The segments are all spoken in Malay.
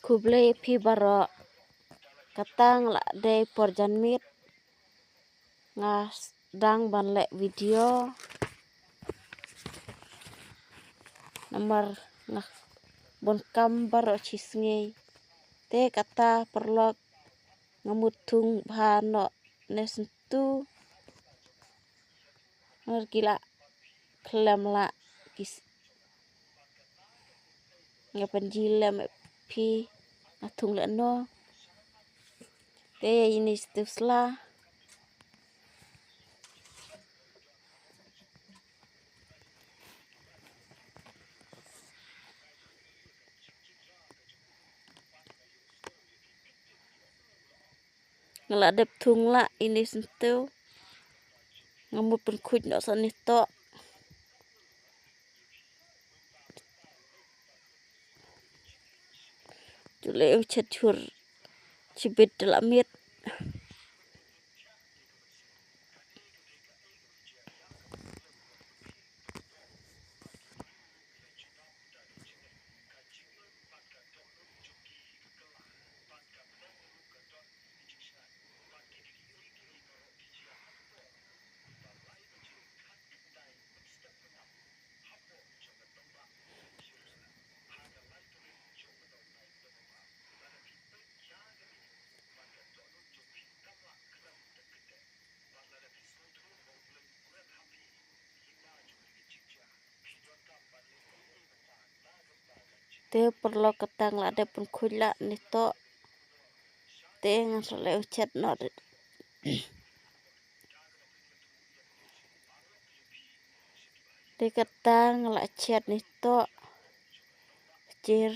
kuble phi baro katang la de porjan mit ngas dang ban le video nomor ngah bon kam baro chisngi te kata perlok ngamutung bhano nesentu gila klem la kis ngapan jilem phi atung le no te ini stusla ngeladep tung la ini sentu ngamut penkuj no sanito tule ucet hur cibit delamit te perlo ketang la de penkuj la nito te ngasole ucet no te ketang la chat nito cir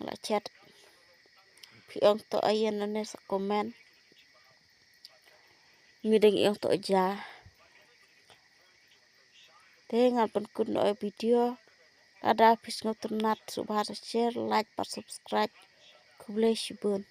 la chat piong to ayen ane sa komen mideng iong to ja te ngan penkun no video ada habis ngotunat subhasa share like par subscribe kuble shibun